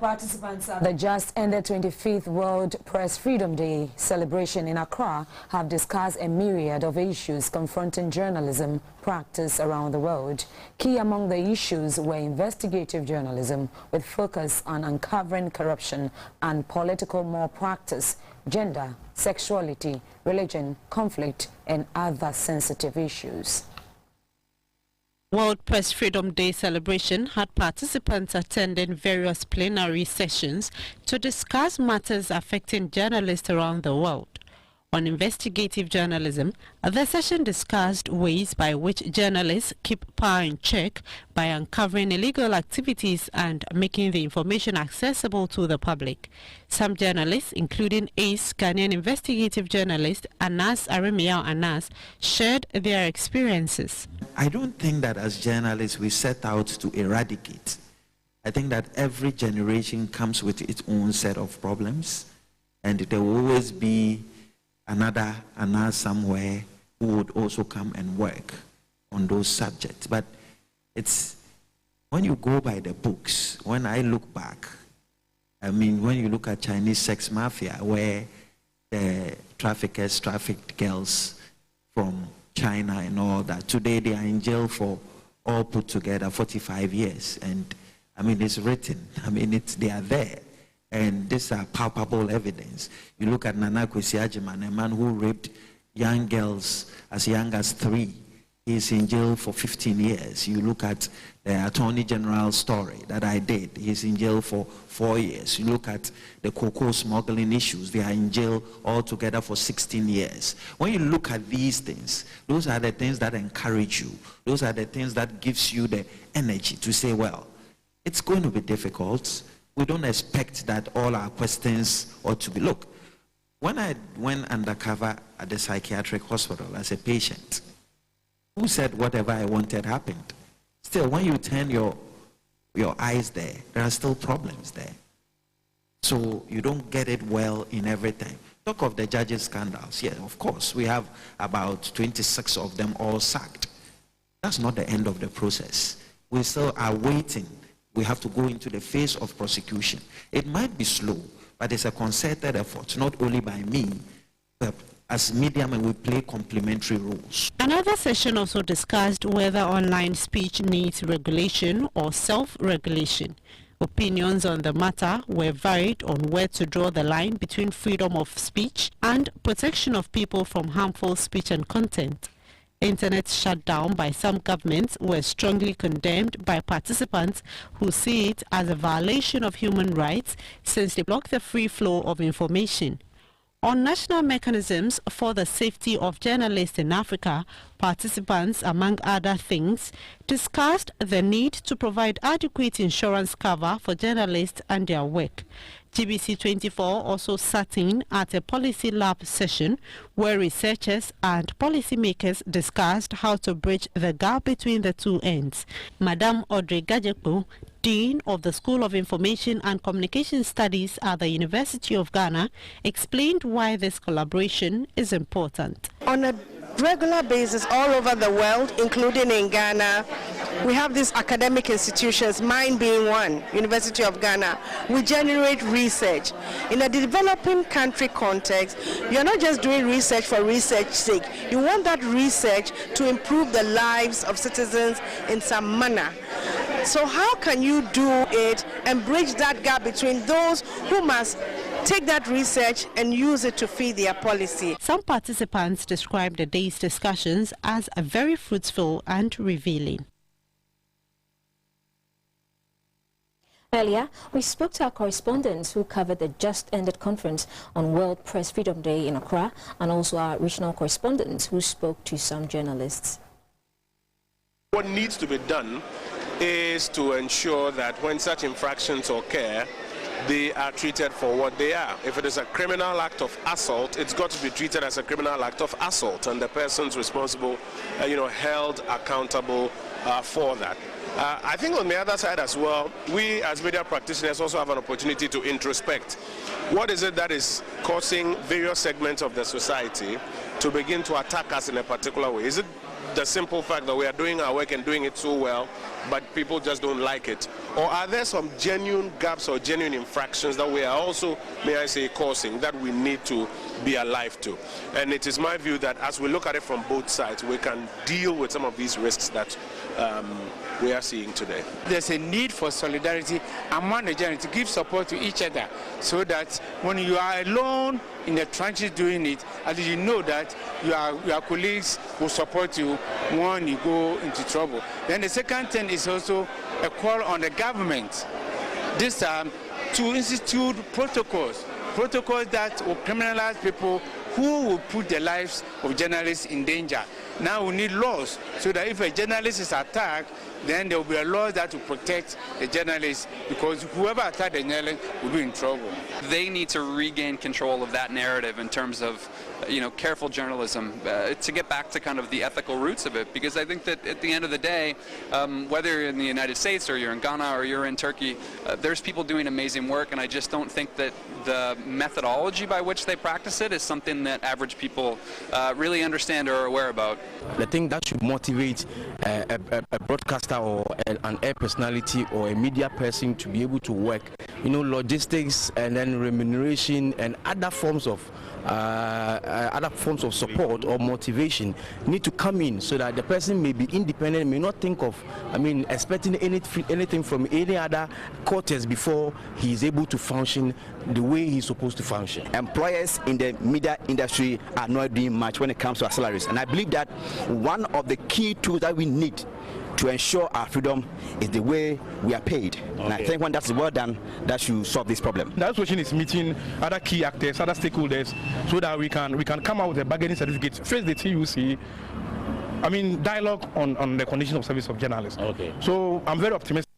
Participants at the just ended 25th World Press Freedom Day celebration in Accra have discussed a myriad of issues confronting journalism practice around the world. Key among the issues were investigative journalism with focus on uncovering corruption and political malpractice, gender, sexuality, religion, conflict, and other sensitive issues. World Press Freedom Day celebration had participants attending various plenary sessions to discuss matters affecting journalists around the world. On investigative journalism, the session discussed ways by which journalists keep power in check by uncovering illegal activities and making the information accessible to the public. Some journalists, including ace Ghanaian investigative journalist Anas Aremiao Anas, shared their experiences. I don't think that as journalists we set out to eradicate. I think that every generation comes with its own set of problems, and there will always be another somewhere who would also come and work on those subjects. But it's when you go by the books, when I look back, I mean, when you look at Chinese sex mafia, where the traffickers trafficked girls from China and all that, today they are in jail for all put together 45 years. And I mean, it's written. I mean, they are there. And these are palpable evidence. You look at Nana Kwesi Agyeman, a man who raped young girls as young as 3. He's in jail for 15 years. You look at the Attorney General's story that I did. He's in jail for 4 years. You look at the cocoa smuggling issues. They are in jail altogether for 16 years. When you look at these things, those are the things that encourage you. Those are the things that gives you the energy to say, well, it's going to be difficult. We don't expect that all our questions ought to be. Look, when I went undercover at the psychiatric hospital as a patient, who said whatever I wanted happened? Still, when you turn your eyes there are still problems there. So you don't get it well in everything. Talk of the judges' scandals. Yeah, of course, we have about 26 of them all sacked. That's not the end of the process. We still are waiting. We have to go into the phase of prosecution. It might be slow, but it's a concerted effort, not only by me, but as medium, and we play complementary roles. Another session also discussed whether online speech needs regulation or self-regulation. Opinions on the matter were varied on where to draw the line between freedom of speech and protection of people from harmful speech and content. Internet shutdown by some governments were strongly condemned by participants who see it as a violation of human rights since they block the free flow of information. On national mechanisms for the safety of journalists in Africa, participants, among other things, discussed the need to provide adequate insurance cover for journalists and their work. GBC 24 also sat in at a policy lab session where researchers and policymakers discussed how to bridge the gap between the two ends. Madame Audrey Gajepo, Dean of the School of Information and Communication Studies at the University of Ghana, explained why this collaboration is important. On a regular basis all over the world, including in Ghana, we have these academic institutions, mine being one, University of Ghana. We generate research. In a developing country context, you're not just doing research for research's sake. You want that research to improve the lives of citizens in some manner. So how can you do it and bridge that gap between those who must take that research and use it to feed their policy? Some participants described the day's discussions as very fruitful and revealing. Earlier, we spoke to our correspondents who covered the just-ended conference on World Press Freedom Day in Accra, and also our regional correspondents who spoke to some journalists. What needs to be done is to ensure that when such infractions occur, they are treated for what they are. If it is a criminal act of assault, it's got to be treated as a criminal act of assault, and the persons responsible, held accountable for that. I think on the other side as well, we as media practitioners also have an opportunity to introspect. What is it that is causing various segments of the society to begin to attack us in a particular way? Is it the simple fact that we are doing our work and doing it so well, but people just don't like it? Or are there some genuine gaps or genuine infractions that we are also, may I say, causing that we need to be alive to? And it is my view that as we look at it from both sides, we can deal with some of these risks that we are seeing today. There's a need for solidarity among the generation to give support to each other, so that when you are alone in the trenches doing it, at least you know that your colleagues will support you when you go into trouble. Then the second thing is also a call on the government this time to institute protocols that will criminalize people who will put the lives of journalists in danger. Now we need laws so that if a journalist is attacked, then there will be a law that will protect the journalist, because whoever attacked the journalist will be in trouble. They need to regain control of that narrative in terms of, careful journalism, to get back to kind of the ethical roots of it, because I think that at the end of the day, whether you're in the United States or you're in Ghana or you're in Turkey, there's people doing amazing work, and I just don't think that the methodology by which they practice it is something that average people really understand or are aware about. The thing that should motivate a broadcaster or an air personality or a media person to be able to work, logistics and then remuneration and other forms of support or motivation need to come in, so that the person may be independent, may not think of, expecting anything from any other quarters before he is able to function the way he's supposed to function. Employers in the media industry are not doing much when it comes to our salaries, and I believe that one of the key tools that we need to ensure our freedom is the way we are paid. Okay. And I think when that's well done, that should solve this problem. The association is meeting other key actors, other stakeholders, so that we can come out with a bargaining certificate, face the TUC, dialogue on the condition of service of journalists. Okay. So I'm very optimistic.